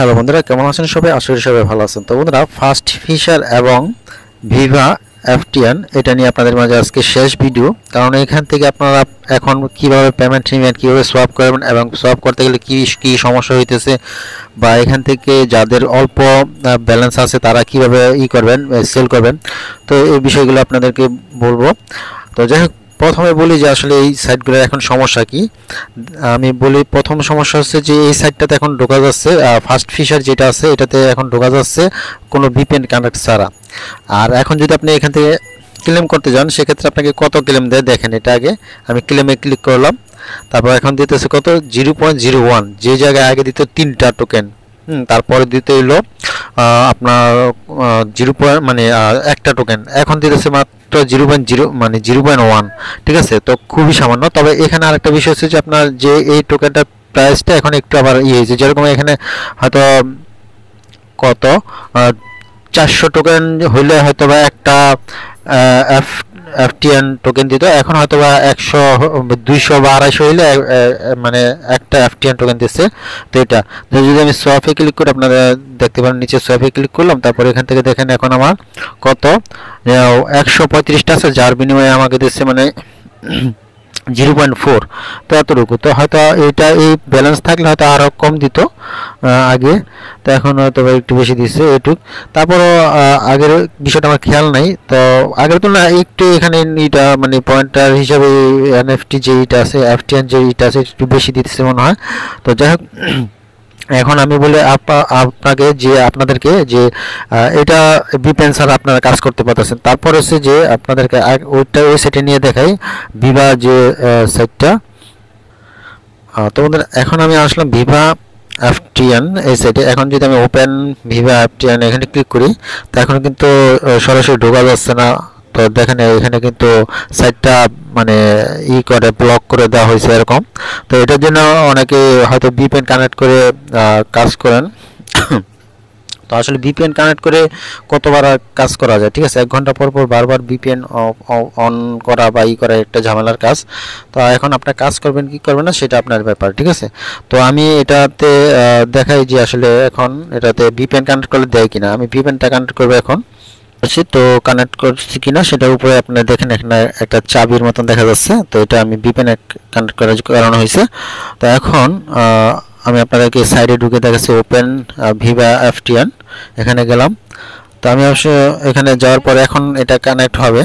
Hello বন্ধুরা, কেমন আছেন সবাই? আশা করি সবাই ভালো আছেন। তো বন্ধুরা, ফাস্ট ফিশার এবং ভিভা এফটিএন এটা নিয়ে আপনাদের মাঝে আজকে শেষ ভিডিও। কারণ এখান থেকে আপনারা এখন কিভাবে পেমেন্ট নেবেন, কীভাবে সোয়াপ করবেন এবং সোয়াপ করতে গেলে কী কী সমস্যা হইতেছে, বা এখান থেকে যাদের অল্প ব্যালেন্স আছে তারা কিভাবে করবেন, সেল করবেন, তো এই বিষয়গুলো আপনাদেরকে বলবো। তো যাই হোক, প্রথমে বলি যে আসলে এই সাইটগুলোর এখন সমস্যা কি। আমি বলি, প্রথম সমস্যা হচ্ছে যে এই সাইটটাতে এখন ঢোকা যাচ্ছে, ফাস্ট ফিশার যেটা আছে এটাতে এখন ঢোকা যাচ্ছে কোনো ভিপিএন কানেক্ট ছাড়া। আর এখন যদি আপনি এখান থেকে ক্লেম করতে যান, সেক্ষেত্রে আপনাকে কত ক্লেম দেয় দেখেন। এটা আগে আমি ক্লেমে ক্লিক করলাম, তারপর এখন দিতেছে কত 0.01, যে জায়গায় আগে দিত 3টা টোকেন। তারপরে দিতে হইলো আপনার 0 মানে একটা টোকেন, এখন দিতেছে মাত্র 0.0 মানে 0.1। ঠিক আছে, তো খুবই সামান্য। তবে এখানে আরেকটা বিষয় হচ্ছে যে আপনার যে এই টোকেনটার প্রাইসটা এখন একটু আবার হয়েছে, যেরকম এখানে হয়তো কত 400 টোকেন হইলে হয়তো বা একটা এফটিএন টোকেন দিত, এখন হয়তো বা 100 200 বা 250 হইলে মানে একটা এফটিএন টোকেন দিচ্ছে। তো এটা যদি আমি সোয়াপে ক্লিক করি, আপনারা দেখতে পারেন নিচে সোয়াপে ক্লিক করলাম, তারপর এখান থেকে দেখেন এখন আমার কত 135টা আছে, যার বিনিময়ে আমাকে দিচ্ছে মানে 0.4। তো এতটুকু। তো হয়তো এটা এই ব্যালেন্স থাকলে হয়তো আরও কম দিত আগে, তো এখন হয়তো একটু বেশি দিচ্ছে এইটুক। তারপরও আগের বিষয়টা আমার খেয়াল নাই, তো আগের তুলনায় একটু এখানে এটা মানে পয়েন্টার হিসাবে এনএফটি যে ইটা আছে, এফটিএন যে ইটা আছে একটু বেশি দিতেছে মনে হয়। তো যাই হোক, এখন আমি বলি আপনাকে যে আপনাদেরকে যে এটা ভিপিএন ছাড়া আপনারা কাজ করতে পারতেছেন। তারপর হচ্ছে যে আপনাদেরকে ওই সাইটে নিয়ে দেখাই, ভিভা যে সাইটটা। তো বন্ধুরা, এখন আমি আসলাম ভিভা এফটিএন এই সাইটে। এখন যদি আমি ওপেন ভিভা এফটিএন এখানে ক্লিক করি, তো এখন কিন্তু সরাসরি ঢোকা যাচ্ছে না। তো দেখেন এখানে কিন্তু সাইটটা মানে করে ব্লক করে দেওয়া হয়েছে এরকম। তো এটার জন্য অনেকে হয়তো ভিপিএন কানেক্ট করে কাজ করেন। তো আসলে ভিপিএন কানেক্ট করে কতবার কাজ করা যায়? ঠিক আছে, 1 ঘন্টা পর পর বারবার ভিপিএন অন করা বা করা একটা ঝামেলার কাজ। তো এখন আপনার কাজ করবেন কি করবেন না সেটা আপনার ব্যাপার। ঠিক আছে, তো আমি এটাতে দেখাই যে আসলে এখন এটাতে ভিপিএন কানেক্ট করলে দেয় কিনা। আমি ভিপিএনটা কানেক্ট করবো এখন। তো কানেক্ট করছি কিনা সেটার উপরে আপনারা দেখেন এখানে একটা চাবির মতন দেখা যাচ্ছে। তো এটা আমি ভিপিএন কানেক্ট করানো হয়েছে। তো এখন আমি আপনাদেরকে সাইডে ঢুকে দেখাচ্ছি ওপেন ভিভা এফটিএন, এখানে গেলাম। তো আমি অবশ্য এখানে যাওয়ার পরে এখন এটা কানেক্ট হবে,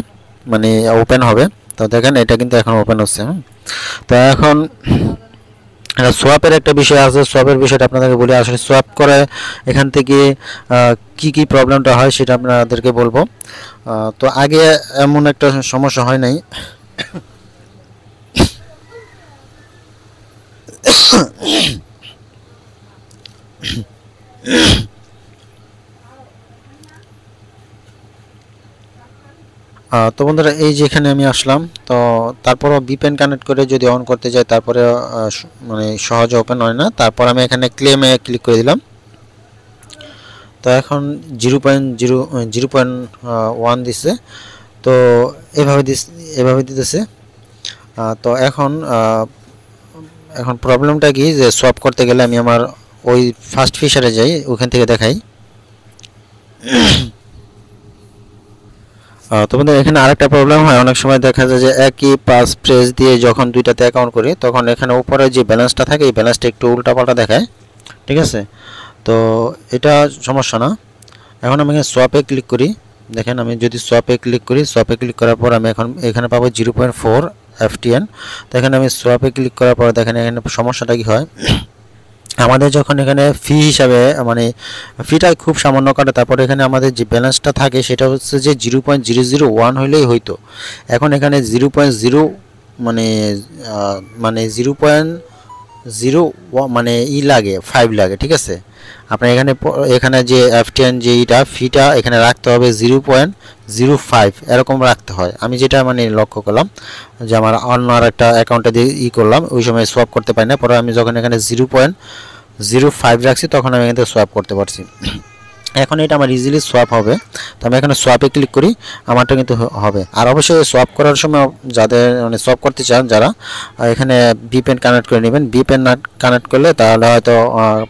মানে ওপেন হবে। তো দেখেন এটা কিন্তু এখন ওপেন হচ্ছে। তো এখন সোয়াপের একটা বিষয় আছে, সোয়াপের বিষয়টা আপনাদেরকে বলি। আসলে সোয়াপ করে এখান থেকে কি কি প্রবলেমটা হয় সেটা আপনাদেরকে বলবো। তো আগে এমন একটা সমস্যা হয় নাই। তো বন্ধুরা, এই যেখানে আমি আসলাম, তো তারপরও ভিপিএন কানেক্ট করে যদি অন করতে যাই তারপরে মানে সহজে ওপেন হয় না। তারপর আমি এখানে ক্লেমে ক্লিক করে দিলাম। তো এখন 0.1 দিচ্ছে। তো এভাবে দিতেছে। তো এখন প্রবলেমটা কি যে সোয়াপ করতে গেলে আমি আমার ওই ফাস্ট ফিশারে যাই, ওখান থেকে দেখাই। তো বন্ধুরা, এখানে আরেকটা প্রবলেম হয়, অনেক সময় দেখা যায় যে একই পাস প্রেস দিয়ে যখন দুইটাতে অ্যাকাউন্ট করি তখন এখানে উপরে যে ব্যালেন্সটা থাকে এই ব্যালেন্সটা একটু উল্টাপাল্টা দেখায়। ঠিক আছে, তো এটা সমস্যা না। এখন আমি সোয়াপে ক্লিক করি, দেখেন আমি যদি সোয়াপে ক্লিক করি, সোয়াপে ক্লিক করার পর আমি এখন এখানে পাবো 0.4 এফটিএন। তো এখানে আমি সোয়াপে ক্লিক করার পর দেখেন এখানে সমস্যাটা কি হয়। আমাদের যখন এখানে ফি হিসাবে মানে ফিটা খুব সামান্য কাটে, তারপরে এখানে আমাদের যে ব্যালেন্সটা থাকে সেটা হচ্ছে যে 0.001 হইলেই হইতো। এখন এখানে 0.0 মানে 0.0 মানে লাগে 5 লাগে। ঠিক আছে, আপনার এখানে যে এফটিএন যে ফিটা এখানে রাখতে হবে 0.05 এরকম রাখতে হয়। আমি যেটা মানে লক্ষ্য করলাম যে আমার অন্য আর একটা অ্যাকাউন্টে দিয়ে করলাম, ওই সময় সোয়াপ করতে পারি না। পরে আমি যখন এখানে 0.05 রাখছি তখন আমি এখান থেকে সোয়াপ করতে পারছি। এখন এটা আমার ইজিলি সোয়াপ হবে। তো আমি এখানে সোয়াপে ক্লিক করি, আমারটা কিন্তু হবে। আর অবশ্যই সোয়াপ করার সময় যাদের মানে সোয়াপ করতে চান যারা, এখানে ভিপিএন কানেক্ট করে নেবেন। ভিপিএন না কানেক্ট করলে তাহলে হয়তো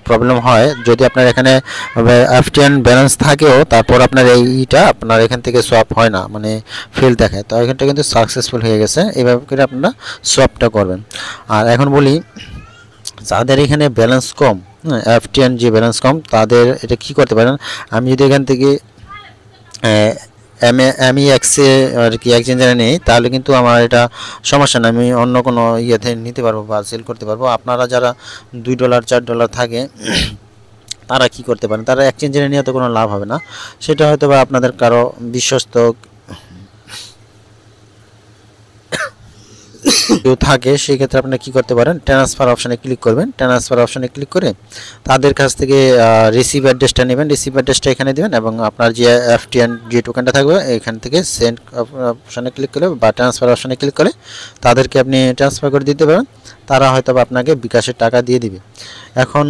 প্রবলেম হয়। যদি আপনার এখানে এফটিএন ব্যালেন্স থাকেও তারপর আপনার এইটা আপনার এখান থেকে সোয়াপ হয় না, মানে ফেল দেখায়। তো এখানটা কিন্তু সাকসেসফুল হয়ে গেছে। এইভাবে করে আপনারা সোয়াপটা করবেন। আর এখন বলি যাদের এখানে ব্যালেন্স কম, এফটিএন যে ব্যালেন্স কম, তাদের এটা কি করতে পারেন। আমি যদি এখান থেকে এমইএক্সে আর কি এক্সচেঞ্জারে নেই, তাহলে কিন্তু আমার এটা সমস্যা না, আমি অন্য কোনো ইয়েতে নিতে পারবো বা সেল করতে পারবো। আপনারা যারা $2 $4 থাকে তারা কি করতে পারেন, তারা এক্সচেঞ্জারে নিয়ে তো কোনো লাভ হবে না। সেটা হয়তো বা আপনাদের কারো বিশ্বস্ত কেউ থাকে, সেক্ষেত্রে আপনি কি করতে পারেন, ট্রান্সফার অপশানে ক্লিক করবেন। ট্রান্সফার অপশানে ক্লিক করে তাদের কাছ থেকে রিসিভ অ্যাড্রেসটা নেবেন, রিসিভ অ্যাড্রেসটা এখানে দেবেন এবং আপনার যে এফটিএন যে টোকেনটা থাকবে এখান থেকে সেন্ড অপশানে ক্লিক করে বা ট্রান্সফার অপশানে ক্লিক করে তাদেরকে আপনি ট্রান্সফার করে দিতে পারেন। তারা হয়তো আপনাকে বিকাশের টাকা দিয়ে দিবে। এখন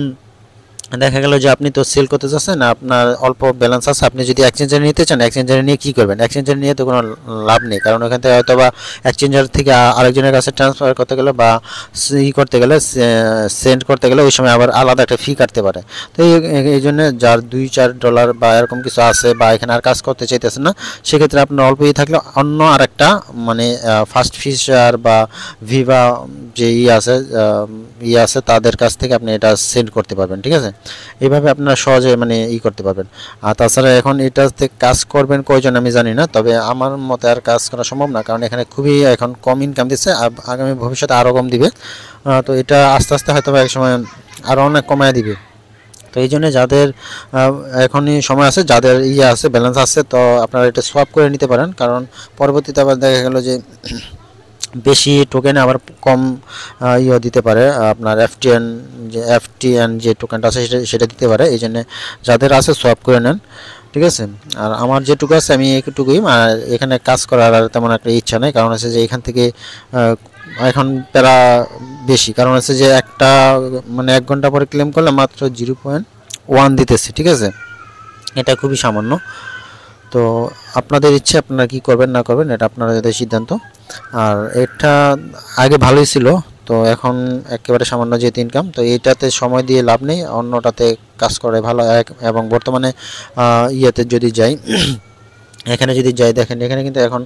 দেখা গেল যে আপনি তো সেল করতে চাচ্ছেন, আপনার অল্প ব্যালেন্স আছে, আপনি যদি এক্সচেঞ্জারে নিতে চান, এক্সচেঞ্জারে নিয়ে কী করবেন, এক্সচেঞ্জারে নিয়ে তো কোনো লাভ নেই। কারণ ওখান থেকে হয়তো বা এক্সচেঞ্জার থেকে আরেকজনের কাছে ট্রান্সফার করতে গেলে বা ই করতে গেলে, সেন্ড করতে গেলে ওই সময় আবার আলাদা একটা ফি কাটতে পারে। তো এই জন্য যার $2-4 বা এরকম কিছু আছে বা এখানে আর কাজ করতে চাইতেছেন না, সেক্ষেত্রে আপনার অল্প থাকলে অন্য আরেকটা মানে ফার্স্ট ফিশার বা ভিভা যে আছে তাদের কাছ থেকে আপনি এটা সেন্ড করতে পারবেন। ঠিক আছে, এইভাবে আপনারা সহজে মানে করতে পারবেন। আর তাছাড়া এখন এটাতে কাজ করবেন কয়জন আমি জানি না, তবে আমার মতে আর কাজ করা সম্ভব না, কারণ এখানে খুবই এখন কম ইনকাম দিচ্ছে, আগামী ভবিষ্যতে আরও কম দিবে। তো এটা আস্তে আস্তে হয়তো এক সময় আরও অনেক কমায় দিবে। তো এই জন্য যাদের এখনই সময় আছে, যাদের আছে ব্যালেন্স আছে, তো আপনারা এটা সোয়াপ করে নিতে পারেন। কারণ পরবর্তীতে আবার দেখা গেল যে বেশি টোকেনে আবার কম দিতে পারে, আপনার এফটিএন যে টোকেনটা আছে সেটা দিতে পারে। এই জন্য যাদের আছে সোয়াপ করে নেন। ঠিক আছে, আর আমার যেটুকু আছে আমি একটুকুই, আর এখানে কাজ করার আর তেমন একটা ইচ্ছা নেই। কারণ হচ্ছে যে এখান থেকে এখন প্যারা বেশি, কারণ হচ্ছে যে একটা মানে 1 ঘন্টা পরে ক্লেম করলে মাত্র 0.1 দিতেছে। ঠিক আছে, এটা খুবই সামান্য। তো আপনাদের ইচ্ছে, আপনারা কি করবেন না করবেন এটা আপনাদের সিদ্ধান্ত। আর এটা আগে ভালোই ছিল, তো এখন একেবারে সামান্য যেহেতু ইনকাম, তো এইটাতে সময় দিয়ে লাভ নেই, অন্যটাতে কাজ করে ভালো। এবং বর্তমানে ইয়েতে যদি যাই, এখানে যদি যাই দেখেন এখানে কিন্তু এখন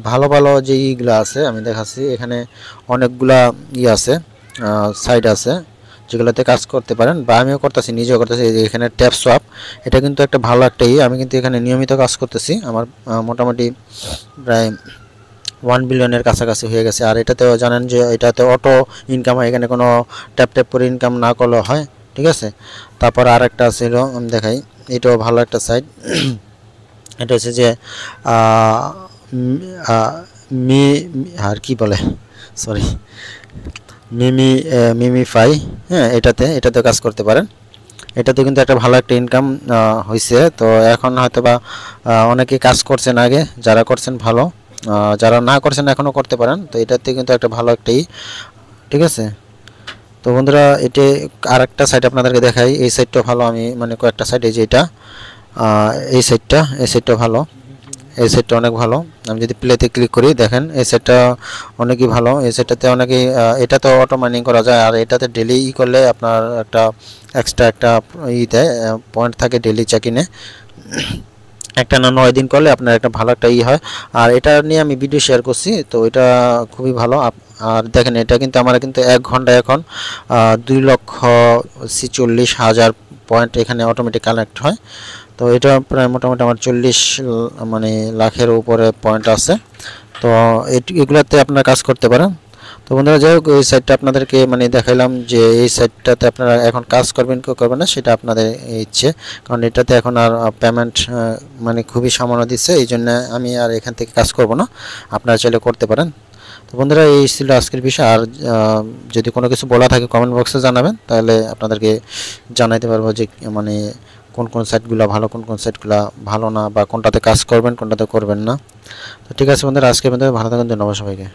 ভালো ভালো যে ইগুলো আছে আমি দেখাচ্ছি, এখানে অনেকগুলা আছে সাইট আছে যেগুলোতে কাজ করতে পারেন, বা আমিও করতেছি, নিজেও করতেছি। এখানে ট্যাপ সোয়াপ, এটা কিন্তু একটা ভালো একটা আমি কিন্তু এখানে নিয়মিত কাজ করতেছি। আমার মোটামুটি প্রায় 1 বিলিয়নের কাছাকাছি হয়ে গেছে। আর এটাতেও জানেন যে এটাতে অটো ইনকাম হয়, এখানে কোনো ট্যাপ ট্যাপ করে ইনকাম না করলেও হয়। ঠিক আছে, তারপর আর একটা ছিল আমি দেখাই, এটাও ভালো একটা সাইট। এটা হচ্ছে যে আর কি বলে, সরি, মিমিফাই। হ্যাঁ, এটাতে কাজ করতে পারেন। এটাতে কিন্তু একটা ভালো একটা ইনকাম হয়েছে। তো এখন হয়তো বা অনেকে কাজ করছেন আগে, যারা করছেন ভালো, যারা না করছেন এখনও করতে পারেন। তো এটাতে কিন্তু একটা ভালো একটাই। ঠিক আছে, তো বন্ধুরা এটা আর একটা সাইট আপনাদেরকে দেখাই, এই সাইটটা ভালো। আমি মানে কয়েকটা সাইট, এই যে এটা এই সাইটটা ভালো, এই সাইটটা অনেক ভালো। আমি যদি প্লেতে ক্লিক করি দেখেন এই সাইটটা অনেকই ভালো। এই সাইটটাতে অনেকেই, এটা তো অটো মাইনিং করা যায়, আর এটাতে ডেলি করলে আপনার একটা এক্সট্রা একটা দেয়, পয়েন্ট থাকে ডেলি চেক-ইনে। একটা না 9 দিন করলে আপনার একটা ভালো একটা হয়। আর এটা নিয়ে আমি ভিডিও শেয়ার করছি, তো এটা খুবই ভালো। আর দেখেন এটা কিন্তু আমার কিন্তু 1 ঘন্টায় এখন 2,46,000 পয়েন্ট এখানে অটোমেটিক কালেক্ট হয়। তো এটা প্রায় মোটামুটি আমার 40 মানে লাখের উপরে পয়েন্ট আছে। তো এগুলাতে আপনারা কাজ করতে পারেন। তো বন্ধুরা যাই হোক, এই সাইটটা আপনাদেরকে মানে দেখাইলাম যে এই সাইটটাতে আপনারা এখন কাজ করবেন কি করবেন না সেটা আপনাদের ইচ্ছে, কারণ এটাতে এখন আর পেমেন্ট মানে খুবই সামান্য দিচ্ছে, এই জন্য আমি আর এখান থেকে কাজ করব না, আপনারা চাইলে করতে পারেন। তো বন্ধুরা এই ছিল আজকের বিষয়। আর যদি কোনো কিছু বলা থাকে কমেন্ট বক্সে জানাবেন, তাহলে আপনাদেরকে জানাইতে পারবো যে মানে কোন কোন সাইটগুলো ভালো, কোন কোন সাইটগুলো ভালো না, বা কোনটাতে কাজ করবেন কোনটাতে করবেন না। তো ঠিক আছে বন্ধুরা, আজকে ভালো থাকুন, ধন্যবাদ সবাইকে।